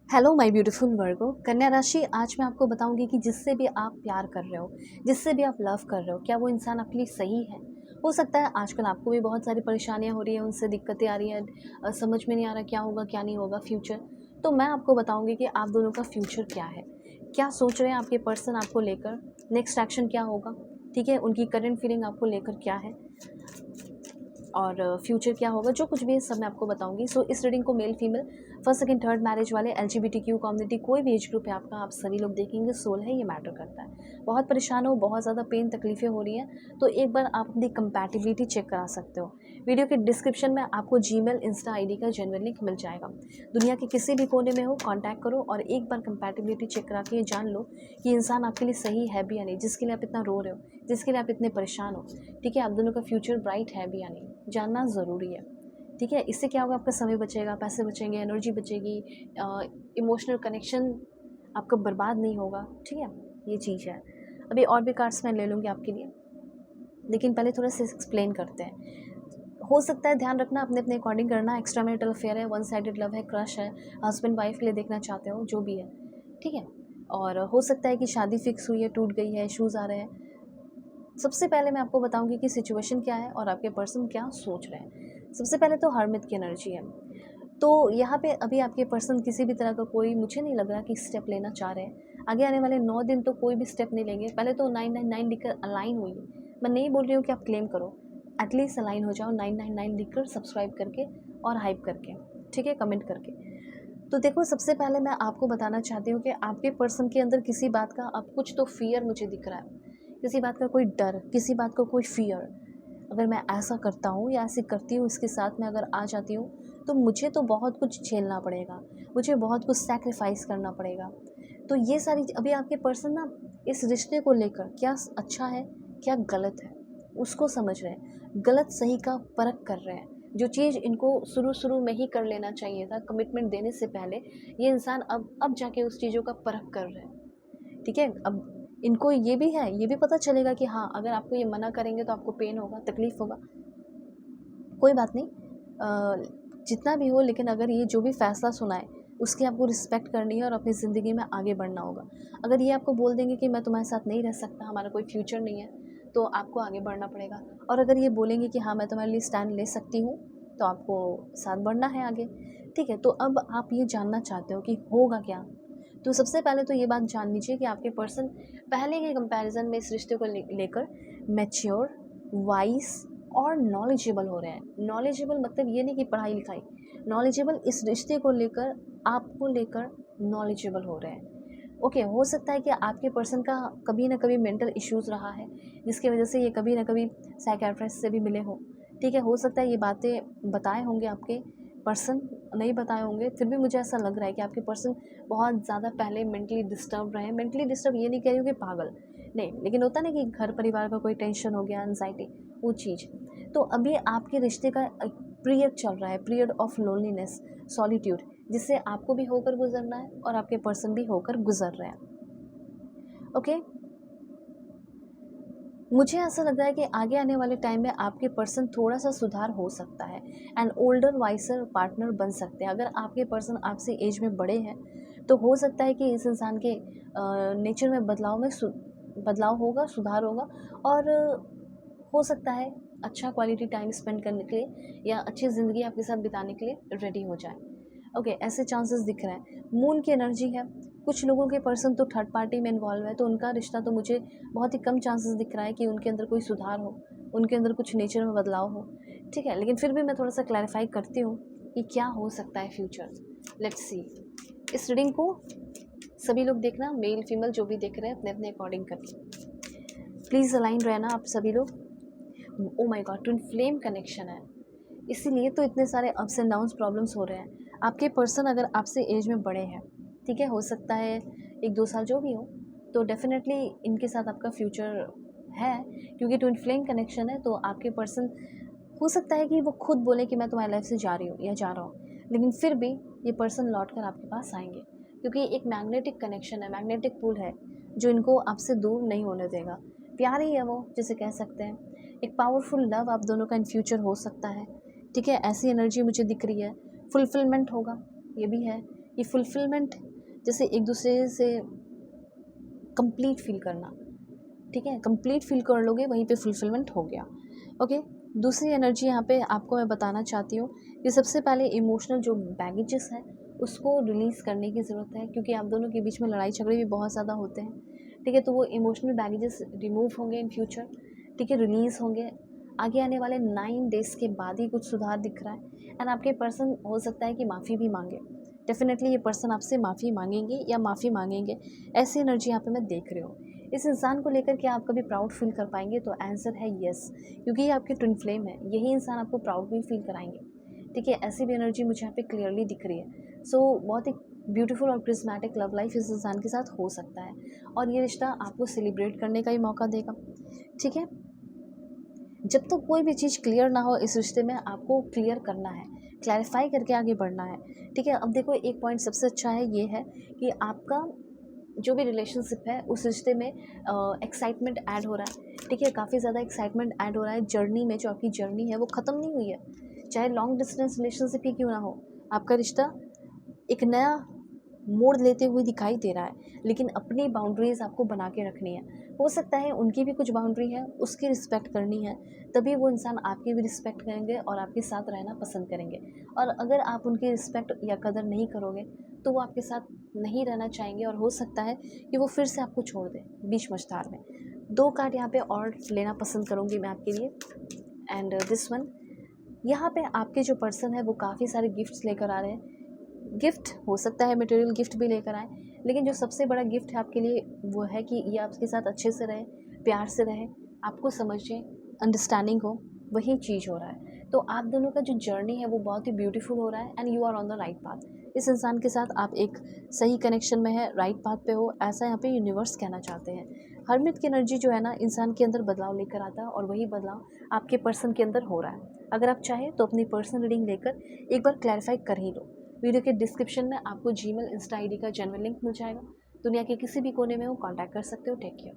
Hello my beautiful वर्गो कन्या राशि। आज मैं आपको बताऊंगी कि जिससे भी आप प्यार कर रहे हो, जिससे भी आप लव कर रहे हो, क्या वो इंसान आपके लिए सही है। हो सकता है आजकल आपको भी बहुत सारी परेशानियां हो रही हैं, उनसे दिक्कतें आ रही हैं, समझ में नहीं आ रहा क्या होगा क्या नहीं होगा फ्यूचर। तो मैं आपको बताऊंगी कि आप दोनों का फ्यूचर क्या है, क्या सोच रहे हैं आपके पर्सन आपको लेकर, नेक्स्ट एक्शन क्या होगा। ठीक है, उनकी करंट फीलिंग आपको लेकर क्या है और फ्यूचर क्या होगा, जो कुछ भी है सब मैं आपको बताऊंगी। सो इस रीडिंग को male female, first second third marriage वाले, LGBTQ कम्युनिटी, कोई भी एज ग्रुप है आपका, आप सभी लोग देखेंगे। सोल है, ये मैटर करता है। बहुत परेशान हो, बहुत ज़्यादा पेन तकलीफें हो रही हैं, तो एक बार आप अपनी कंपैटिबिलिटी चेक करा सकते हो। वीडियो के डिस्क्रिप्शन में आपको जीमेल इंस्टा ID का जेन्युइन लिंक मिल जाएगा। दुनिया के किसी भी कोने में हो, कॉन्टैक्ट करो और एक बार कंपैटिबिलिटी चेक करा के जान लो कि इंसान आपके लिए सही है भी या नहीं, जिसके लिए आप इतना रो रहे हो, जिसके लिए आप इतने परेशान हो। ठीक है, आप दोनों का फ्यूचर ब्राइट है भी या नहीं, जानना ज़रूरी है। ठीक है, इससे क्या होगा, आपका समय बचेगा, पैसे बचेंगे, एनर्जी बचेगी, इमोशनल कनेक्शन आपका बर्बाद नहीं होगा। ठीक है, ये चीज़ है। अभी और भी कार्ड्स मैं ले लूँगी आपके लिए, लेकिन पहले थोड़ा सा एक्सप्लेन करते हैं। हो सकता है, ध्यान रखना, अपने अपने अकॉर्डिंग करना। एक्स्ट्रा मैरिटल अफेयर है, वन साइडेड लव है, क्रश है, हस्बैंड वाइफ के लिए देखना चाहते हो, जो भी है। ठीक है, और हो सकता है कि शादी फिक्स हुई है, टूट गई है, इशूज़ आ रहे हैं। सबसे पहले मैं आपको बताऊंगी कि सिचुएशन क्या है और आपके पर्सन क्या सोच रहे हैं। सबसे पहले तो हरमिट की एनर्जी है, तो यहाँ पे अभी आपके पर्सन किसी भी तरह का कोई, मुझे नहीं लग रहा कि स्टेप लेना चाह रहे हैं। आगे आने वाले 9 दिन तो कोई भी स्टेप नहीं लेंगे। पहले तो 999 लिखकर अलाइन हुई। मैं नहीं बोल रही हूँ कि आप क्लेम करो, एटलीस्ट अलाइन हो जाओ 999 लिखकर, सब्सक्राइब करके और हाइप करके। ठीक है, कमेंट करके। तो देखो, सबसे पहले मैं आपको बताना चाहती हूँ कि आपके पर्सन के अंदर किसी बात का अब कुछ तो फियर मुझे दिख रहा है, किसी बात का कोई डर, किसी बात का कोई फियर। अगर मैं ऐसा करता हूँ या ऐसी करती हूँ, इसके साथ मैं अगर आ जाती हूँ, तो मुझे तो बहुत कुछ झेलना पड़ेगा, मुझे बहुत कुछ सैक्रिफाइस करना पड़ेगा। तो ये सारी अभी आपके पर्सन ना इस रिश्ते को लेकर क्या अच्छा है क्या गलत है उसको समझ रहे हैं, गलत सही का परख कर रहे हैं। जो चीज़ इनको शुरू शुरू में ही कर लेना चाहिए था, कमिटमेंट देने से पहले, ये इंसान अब जाके उस चीज़ों का परख कर रहे हैं। ठीक है, अब इनको ये भी है, ये भी पता चलेगा कि हाँ, अगर आपको ये मना करेंगे तो आपको पेन होगा, तकलीफ़ होगा। कोई बात नहीं, जितना भी हो, लेकिन अगर ये जो भी फ़ैसला सुनाए उसकी आपको रिस्पेक्ट करनी है और अपनी ज़िंदगी में आगे बढ़ना होगा। अगर ये आपको बोल देंगे कि मैं तुम्हारे साथ नहीं रह सकता, हमारा कोई फ्यूचर नहीं है, तो आपको आगे बढ़ना पड़ेगा। और अगर ये बोलेंगे कि हाँ, मैं तुम्हारे लिए स्टैंड ले सकती हूँ, तो आपको साथ बढ़ना है आगे। ठीक है, तो अब आप ये जानना चाहते हो कि होगा क्या। तो सबसे पहले तो ये बात जान लीजिए कि आपके पर्सन पहले के कंपैरिजन में इस रिश्ते को लेकर मैच्योर, वाइस और नॉलेजेबल हो रहे हैं। नॉलेजेबल मतलब ये नहीं कि पढ़ाई लिखाई, नॉलेजेबल इस रिश्ते को लेकर, आपको लेकर नॉलेजेबल हो रहे हैं। ओके, हो सकता है कि आपके पर्सन का कभी ना कभी मेंटल इश्यूज़ रहा है, जिसकी वजह से ये कभी ना कभी साइकियाट्रिस्ट से भी मिले हो। ठीक है, हो सकता है ये बातें बताए होंगे आपके पर्सन, नहीं बताए होंगे, फिर भी मुझे ऐसा लग रहा है कि आपके पर्सन बहुत ज़्यादा पहले मेंटली डिस्टर्ब रहे हैं। मेंटली डिस्टर्ब ये नहीं कह रही हूँ कि पागल नहीं, लेकिन होता ना कि घर परिवार का कोई टेंशन हो गया, एनजाइटी, वो चीज़। तो अभी आपके रिश्ते का पीरियड चल रहा है, पीरियड ऑफ लोनलीनेस, सॉलिट्यूड, जिससे आपको भी होकर गुजरना है और आपके पर्सन भी होकर गुजर रहे हैं। ओके, मुझे ऐसा लग रहा है कि आगे आने वाले टाइम में आपके पर्सन थोड़ा सा सुधार हो सकता है एंड ओल्डर वाइसर पार्टनर बन सकते हैं। अगर आपके पर्सन आपसे एज में बड़े हैं, तो हो सकता है कि इस इंसान के नेचर में बदलाव होगा, सुधार होगा, और हो सकता है अच्छा क्वालिटी टाइम स्पेंड करने के लिए या अच्छी ज़िंदगी आपके साथ बिताने के लिए रेडी हो जाए। ओके, ऐसे चांसेस दिख रहे हैं। मून की एनर्जी है, कुछ लोगों के पर्सन तो थर्ड पार्टी में इन्वॉल्व है, तो उनका रिश्ता तो मुझे बहुत ही कम चांसेस दिख रहा है कि उनके अंदर कोई सुधार हो, उनके अंदर कुछ नेचर में बदलाव हो। ठीक है, लेकिन फिर भी मैं थोड़ा सा क्लैरिफाई करती हूँ कि क्या हो सकता है फ्यूचर। Let's see. इस रीडिंग को सभी लोग देखना, मेल फीमेल जो भी देख रहे हैं, अपने अपने अकॉर्डिंग करके प्लीज़ अलाइन रहना आप सभी लोग। Oh my God, twin flame connection है, इसीलिए तो इतने सारे अप्स एंड डाउन्स प्रॉब्लम्स हो रहे हैं। आपके पर्सन अगर आपसे एज में बड़े हैं, ठीक है, हो सकता है 1-2 साल जो भी हो, तो डेफिनेटली इनके साथ आपका फ्यूचर है, क्योंकि ट्विन फ्लेम कनेक्शन है। तो आपके पर्सन हो सकता है कि वो खुद बोले कि मैं तुम्हारी लाइफ से जा रही हूँ या जा रहा हूँ, लेकिन फिर भी ये पर्सन लौट कर आपके पास आएंगे, क्योंकि एक मैग्नेटिक कनेक्शन है, मैग्नेटिक पुल है, जो इनको आपसे दूर नहीं होने देगा। प्यार ही है वो, जिसे कह सकते हैं। एक पावरफुल लव आप दोनों का इन फ्यूचर हो सकता है। ठीक है, ऐसी एनर्जी मुझे दिख रही है। फुलफिलमेंट होगा, ये भी है ये फुलफिलमेंट, जैसे एक दूसरे से कंप्लीट फील करना, ठीक है, कंप्लीट फील कर लोगे वहीं पे फुलफिलमेंट हो गया। ओके, दूसरी एनर्जी यहाँ पे आपको मैं बताना चाहती हूँ कि सबसे पहले इमोशनल जो बैगेजेस है उसको रिलीज़ करने की ज़रूरत है, क्योंकि आप दोनों के बीच में लड़ाई झगड़े भी बहुत ज़्यादा होते हैं, ठीक है। तो वो इमोशनल बैगेजेस रिमूव होंगे इन फ्यूचर, ठीक है, रिलीज़ होंगे। आगे आने वाले 9 डेज़ के बाद ही कुछ सुधार दिख रहा है। एंड आपके पर्सन हो सकता है कि माफ़ी भी मांगे, डेफिनेटली ये पर्सन आपसे माफ़ी मांगेंगे या माफ़ी मांगेंगे, ऐसी एनर्जी यहाँ पे मैं देख रही हूँ। इस इंसान को लेकर के आप कभी प्राउड फील कर पाएंगे, तो आंसर है येस, क्योंकि ये आपके ट्विन फ्लेम है, यही इंसान आपको प्राउड भी फील कराएंगे, ठीक है। ऐसी भी एनर्जी मुझे यहाँ पे क्लियरली दिख रही है। सो बहुत ही ब्यूटीफुल और क्रिस्मेटिक लव लाइफ इस इंसान के साथ हो सकता है, और ये रिश्ता आपको सेलिब्रेट करने का ही मौका देगा, ठीक है। जब तक कोई भी चीज़ क्लियर ना हो इस रिश्ते में, आपको क्लियर करना है, क्लैरिफाई करके आगे बढ़ना है, ठीक है। अब देखो, एक पॉइंट सबसे अच्छा है ये है कि आपका जो भी रिलेशनशिप है उस रिश्ते में एक्साइटमेंट ऐड हो रहा है, ठीक है, काफ़ी ज़्यादा एक्साइटमेंट ऐड हो रहा है जर्नी में। जो आपकी जर्नी है वो ख़त्म नहीं हुई है, चाहे लॉन्ग डिस्टेंस रिलेशनशिप ही क्यों ना हो, आपका रिश्ता एक नया मोड़ लेते हुए दिखाई दे रहा है, लेकिन अपनी बाउंड्रीज़ आपको बना के रखनी है। हो सकता है उनकी भी कुछ बाउंड्री है, उसकी रिस्पेक्ट करनी है, तभी वो इंसान आपकी भी रिस्पेक्ट करेंगे और आपके साथ रहना पसंद करेंगे। और अगर आप उनकी रिस्पेक्ट या कदर नहीं करोगे तो वो आपके साथ नहीं रहना चाहेंगे, और हो सकता है कि वो फिर से आपको छोड़ दें बीच मझधार में। 2 कार्ड यहाँ पे और लेना पसंद करूँगी मैं आपके लिए, एंड दिस वन। यहाँ पे आपके जो पर्सन है वो काफ़ी सारे गिफ्ट्स लेकर आ रहे हैं। गिफ्ट हो सकता है मटेरियल गिफ्ट भी लेकर आए, लेकिन जो सबसे बड़ा गिफ्ट है आपके लिए वो है कि ये आपके साथ अच्छे से रहे, प्यार से रहे, आपको समझे, अंडरस्टैंडिंग हो, वही चीज़ हो रहा है। तो आप दोनों का जो जर्नी है वो बहुत ही ब्यूटीफुल हो रहा है, and you are on the right path. इस इंसान के साथ आप एक सही कनेक्शन में है, राइट पाथ पे हो, ऐसा यहाँ पे यूनिवर्स कहना चाहते हैं। हरमित की एनर्जी जो है ना, इंसान के अंदर बदलाव लेकर आता है, और वही बदलाव आपके पर्सन के अंदर हो रहा है। अगर आप चाहें तो अपनी पर्सनल रीडिंग लेकर एक बार क्लैरिफाई कर ही लो। वीडियो के डिस्क्रिप्शन में आपको जीमेल, इंस्टा आईडी का जेन्युइन लिंक मिल जाएगा। दुनिया के किसी भी कोने में हो, कांटेक्ट कर सकते हो। Take care.